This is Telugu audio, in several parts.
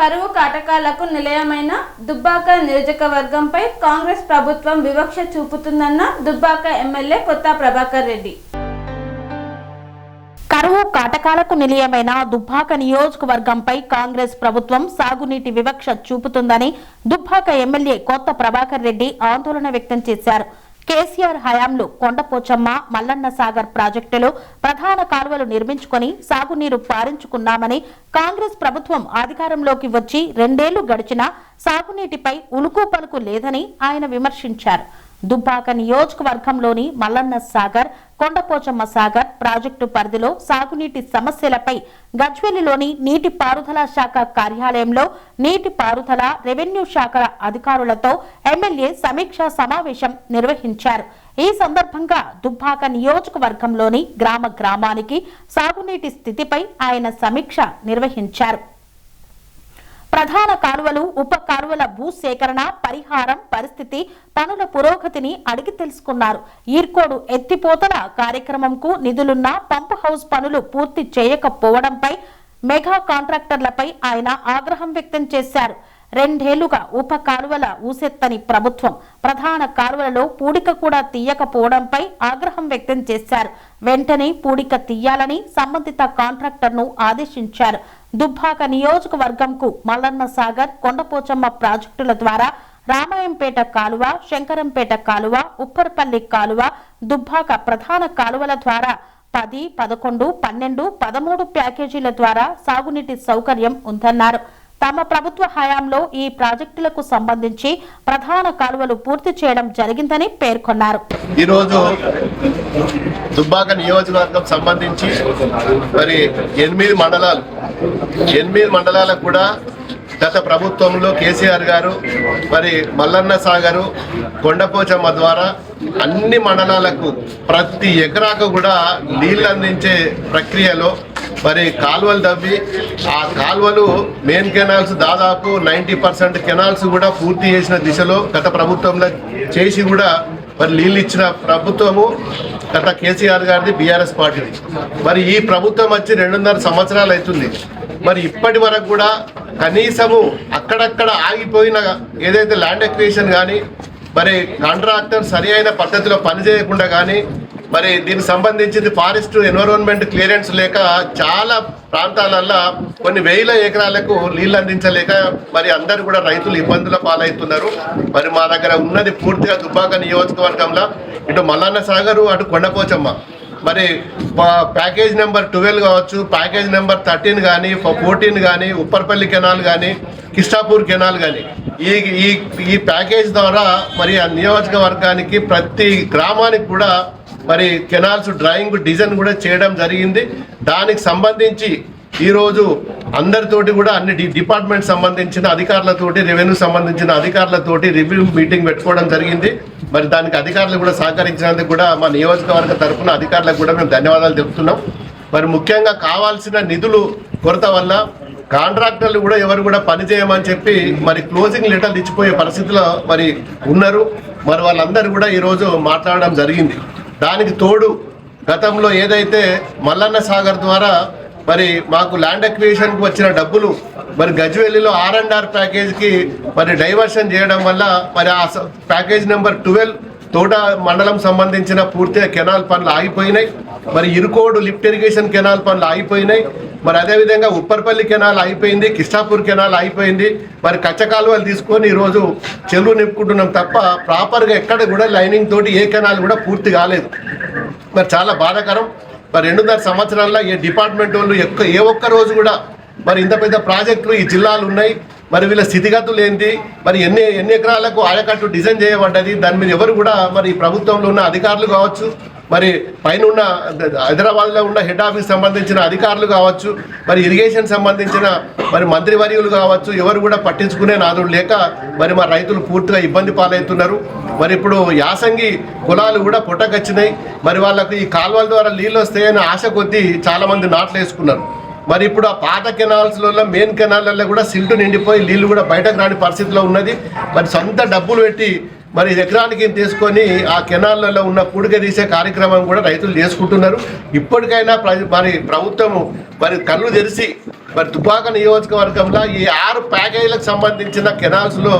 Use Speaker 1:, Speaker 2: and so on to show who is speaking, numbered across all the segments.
Speaker 1: కరువు కాటకాలకు నిలయమైన దుబ్బాక నియోజకవర్గంపై కాంగ్రెస్ ప్రభుత్వం వివక్ష చూపుతుందన్న దుబ్బాక ఎమ్మెల్యే కొత్త ప్రభాకర్ రెడ్డి.
Speaker 2: కరువు కాటకాలకు నిలయమైన దుబ్బాక నియోజకవర్గంపై కాంగ్రెస్ ప్రభుత్వం సాగునీటి వివక్ష చూపుతుందని దుబ్బాక ఎమ్మెల్యే కొత్త ప్రభాకర్ రెడ్డి ఆందోళన వ్యక్తం చేశారు. కేసీఆర్ హయాంలో కొండపోచమ్మ, మల్లన్న సాగర్ ప్రాజెక్టులు ప్రధాన కాలువలు నిర్మించుకొని సాగునీరు పారించుకున్నామని, కాంగ్రెస్ ప్రభుత్వం అధికారంలోకి వచ్చి 2 ఏళ్లు గడిచినా సాగునీటిపై ఉలుకు పలుకు లేదని ఆయన విమర్శించారు. దుబ్బాక నియోజకవర్గంలోని మల్లన్న సాగర్, కొండపోచమ్మ సాగర్ ప్రాజెక్టు పరిధిలో సాగునీటి సమస్యలపై గజ్వేలిలోని నీటిపారుదల శాఖ కార్యాలయంలో నీటిపారుదల, రెవెన్యూ శాఖల అధికారులతో ఎమ్మెల్యే సమీక్షా సమావేశం నిర్వహించారు. ఈ సందర్భంగా దుబ్బాక నియోజకవర్గంలోని గ్రామానికి సాగునీటి స్థితిపై ఆయన సమీక్ష నిర్వహించారు. ప్రధాన కాలువలు, ఉప కాలువల భూసేకరణ, పరిహారం, పరిస్థితి, పనుల పురోగతిని అడిగి తెలుసుకున్నారు. ఈర్కోడు ఎత్తిపోతల కార్యక్రమంకు నిధులున్నా పంప్ హౌస్ పనులు పూర్తి చేయకపోవడంపై మెగా కాంట్రాక్టర్లపై ఆయన ఆగ్రహం వ్యక్తం చేశారు. 2 ఏళ్లుగా ఉప కాలువల ఊసెత్తని ప్రభుత్వం ప్రధాన కాలువలలో పూడిక కూడా తీయకపోవడంపై ఆగ్రహం వ్యక్తం చేశారు. వెంటనే పూడిక తీయాలని సంబంధిత కాంట్రాక్టర్ను ఆదేశించారు. దుబ్బాక నియోజకవర్గంకు మల్లన్న సాగర్, కొండపోచమ్మ ప్రాజెక్టుల ద్వారా రామాయంపేట కాలువ, శంకరంపేట కాలువ, ఉప్పర్పల్లి కాలువ, దుబ్బాక ప్రధాన కాలువల ద్వారా 10, 11, 12, 13 ప్యాకేజీల ద్వారా సాగునీటి సౌకర్యం ఉందన్నారు. తమ ప్రభుత్వ హయాంలో ఈ ప్రాజెక్టులకు సంబంధించి ప్రధాన కాలువలు పూర్తి చేయడం జరిగిందని పేర్కొన్నారు.
Speaker 3: ఈరోజు దుబ్బాక నియోజకవర్గం సంబంధించి మరి 8 మండలాలకు కూడా గత ప్రభుత్వంలో కేసీఆర్ గారు మరి మల్లన్న సాగరు, కొండపోచమ్మ ద్వారా అన్ని మండలాలకు ప్రతి ఎకరాకు కూడా నీళ్ళు అందించే ప్రక్రియలో మరి కాలువలు తవ్వి ఆ కాలువలు మెయిన్ కెనాల్స్ దాదాపు 90% కెనాల్స్ కూడా పూర్తి చేసిన దిశలో గత ప్రభుత్వంలో చేసి కూడా మరి నీళ్ళు ఇచ్చిన ప్రభుత్వము గత కేసీఆర్ గారిది, బీఆర్ఎస్ పార్టీది. మరి ఈ ప్రభుత్వం వచ్చి 2.5 సంవత్సరాలు అవుతుంది. మరి ఇప్పటి వరకు కూడా కనీసము అక్కడక్కడ ఆగిపోయిన ఏదైతే ల్యాండ్ ఎక్విజిషన్ కానీ మరి కాంట్రాక్టర్ సరి అయిన పద్ధతిలో పనిచేయకుండా కానీ మరి దీనికి సంబంధించింది ఫారెస్ట్ ఎన్విరాన్మెంట్ క్లియరెన్స్ లేక చాలా ప్రాంతాలల్లో కొన్ని 1000 ఎకరాలకు నీళ్ళు అందించలేక మరి అందరు కూడా రైతులు ఇబ్బందుల పాలవుతున్నారు. మరి మా దగ్గర ఉన్నది పూర్తిగా దుబ్బాక నియోజకవర్గంలో ఇటు మల్లన్న సాగరు, అటు కొండపోచమ్మ, మరి ప్యాకేజ్ నెంబర్ 12 కావచ్చు, ప్యాకేజ్ నెంబర్ 13 కానీ, 14 కానీ, ఉప్పర్పల్లి కెనాల్ కానీ, కిష్టాపూర్ కెనాల్ కానీ ఈ ప్యాకేజ్ ద్వారా మరి ఆ నియోజకవర్గానికి ప్రతి గ్రామానికి కూడా మరి కెనాల్స్ డ్రాయింగ్ డిజైన్ కూడా చేయడం జరిగింది. దానికి సంబంధించి ఈరోజు అందరితోటి కూడా అన్ని డిపార్ట్మెంట్ సంబంధించిన అధికారులతోటి, రెవెన్యూ సంబంధించిన అధికారులతోటి రివ్యూ మీటింగ్ పెట్టుకోవడం జరిగింది. మరి దానికి అధికారులు కూడా సహకరించినందుకు కూడా మా నియోజకవర్గ తరఫున అధికారులకు కూడా మేము ధన్యవాదాలు తెలుపుతున్నాం. మరి ముఖ్యంగా కావాల్సిన నిధులు కొరత వల్ల కాంట్రాక్టర్లు కూడా ఎవరు కూడా పనిచేయమని చెప్పి మరి క్లోజింగ్ లెటర్లు ఇచ్చిపోయే పరిస్థితిలో మరి ఉన్నారు. మరి వాళ్ళందరూ కూడా ఈరోజు మాట్లాడడం జరిగింది. దానికి తోడు గతంలో ఏదైతే మల్లన్న సాగర్ ద్వారా మరి మాకు ల్యాండ్ అక్విజిషన్కి వచ్చిన డబ్బులు మరి గజ్వేలిలో R&R ప్యాకేజ్కి మరి డైవర్షన్ చేయడం వల్ల మరి ఆ ప్యాకేజ్ నెంబర్ 12 తోట మండలం సంబంధించిన పూర్తిగా కెనాల్ పనులు ఆగిపోయినాయి. మరి ఇరుకోడు లిఫ్ట్ ఇరిగేషన్ కెనాల్ పనులు ఆగిపోయినాయి. మరి అదేవిధంగా ఉప్పర్పల్లి కెనాల్ అయిపోయింది, కిష్టాపూర్ కెనాల్ అయిపోయింది. మరి కచ్చ కాలువలు తీసుకొని ఈరోజు చెరువు నింపుకుంటున్నాం తప్ప ప్రాపర్గా ఎక్కడ కూడా లైనింగ్ తోటి ఏ కెనాల్ కూడా పూర్తి కాలేదు. మరి చాలా బాధాకరం. మరి 2.5 సంవత్సరాల్లో ఏ డిపార్ట్మెంట్ వాళ్ళు ఏ ఒక్క రోజు కూడా మరి ఇంత పెద్ద ప్రాజెక్టులు ఈ జిల్లాలు ఉన్నాయి, మరి వీళ్ళ స్థితిగతులు ఏంటి, మరి ఎన్ని ఎకరాలకు ఆయకట్టు డిజైన్ చేయబడ్డది, దాని మీద ఎవరు కూడా మరి ప్రభుత్వంలో ఉన్న అధికారులు కావచ్చు, మరి పైన ఉన్న హైదరాబాద్లో ఉన్న హెడ్ ఆఫీస్ సంబంధించిన అధికారులు కావచ్చు, మరి ఇరిగేషన్ సంబంధించిన మరి మంత్రివర్యులు కావచ్చు, ఎవరు కూడా పట్టించుకునే నాదుడు లేక మరి మా రైతులు పూర్తిగా ఇబ్బంది పాలవుతున్నారు. మరి ఇప్పుడు యాసంగి కులాలు కూడా పుట్టకొచ్చినాయి. మరి వాళ్ళకు ఈ కాలువల ద్వారా నీళ్ళు వస్తాయని ఆశ కొద్దీ చాలామంది నాట్లు వేసుకున్నారు. మరి ఇప్పుడు ఆ పాత కెనాల్స్లలో మెయిన్ కెనాల్లో కూడా సిల్టు నిండిపోయి నీళ్లు కూడా బయటకు రాని పరిస్థితిలో ఉన్నది. మరి సొంత డబ్బులు పెట్టి మరి ఎకరానికి తీసుకొని ఆ కెనాల్లలో ఉన్న పూడిక తీసే కార్యక్రమం కూడా రైతులు చేసుకుంటున్నారు. ఇప్పటికైనా మరి ప్రభుత్వము మరి కళ్ళు తెరిచి మరి దుబ్బాక నియోజకవర్గంలో ఈ 6 ప్యాకేజీలకు సంబంధించిన కెనాల్స్లో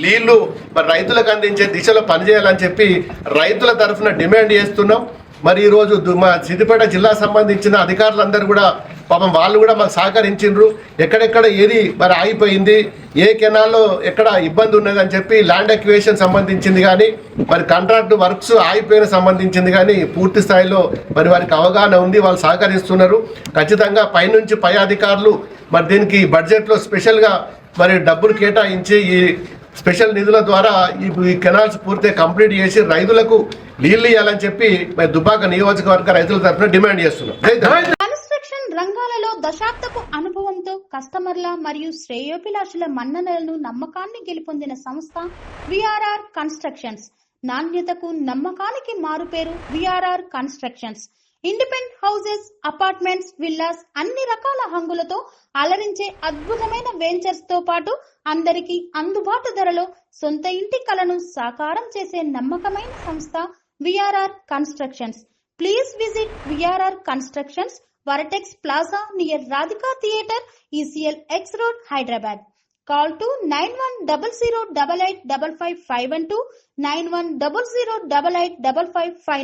Speaker 3: నీళ్లు మరి రైతులకు అందించే దిశలో పనిచేయాలని చెప్పి రైతుల తరఫున డిమాండ్ చేస్తున్నాం. మరి ఈరోజు మా సిద్దిపేట జిల్లా సంబంధించిన అధికారులందరూ కూడా పాపం వాళ్ళు కూడా మాకు సహకరించిండ్రు. ఎక్కడెక్కడ ఏది మరి ఆగిపోయింది, ఏ కెనాల్లో ఎక్కడ ఇబ్బంది ఉన్నది అని చెప్పి ల్యాండ్ అక్విజిషన్ సంబంధించింది కానీ మరి కాంట్రాక్ట్ వర్క్స్ ఆగిపోయిన సంబంధించింది కానీ పూర్తి స్థాయిలో మరి వారికి అవగాహన ఉంది, వాళ్ళు సహకరిస్తున్నారు. ఖచ్చితంగా పైనుంచి పై అధికారులు మరి దీనికి బడ్జెట్లో స్పెషల్గా మరి డబ్బులు కేటాయించి ఈ స్పెషల్ నిధుల ద్వారా ఈ కెనాల్స్ పూర్తిగా కంప్లీట్ చేసి రైతులకు నీళ్లు ఇవ్వాలని చెప్పి మరి దుబ్బాక నియోజకవర్గ రైతుల తరఫున డిమాండ్ చేస్తున్నాం.
Speaker 4: కన్స్ట్రక్షన్ రంగాలలో దశాబ్దపు అనుభవంతో కస్టమర్ల మరియు శ్రేయోభిలాషుల మన్ననలను నమ్మకాన్ని గెలుపొందిన సంస్థ విఆర్ఆర్ కన్స్ట్రక్షన్స్. నాణ్యతకు నమ్మకానికి మారుపేరు VRR constructions. Independent houses, apartments, villas అన్ని రకాల హంగులతో అలరించే అద్భుతమైన వెంచర్స్ తో పాటు అందరికీ అందుబాటు ధరలో సొంత ఇంటి కలను సాకారం చేసే నమ్మకమైన సంస్థ VRR constructions. Please visit VRR constructions, Varatex Plaza near Radhika Theatre, ECL X Road, Hyderabad. Call to 910088555512, 9100885555.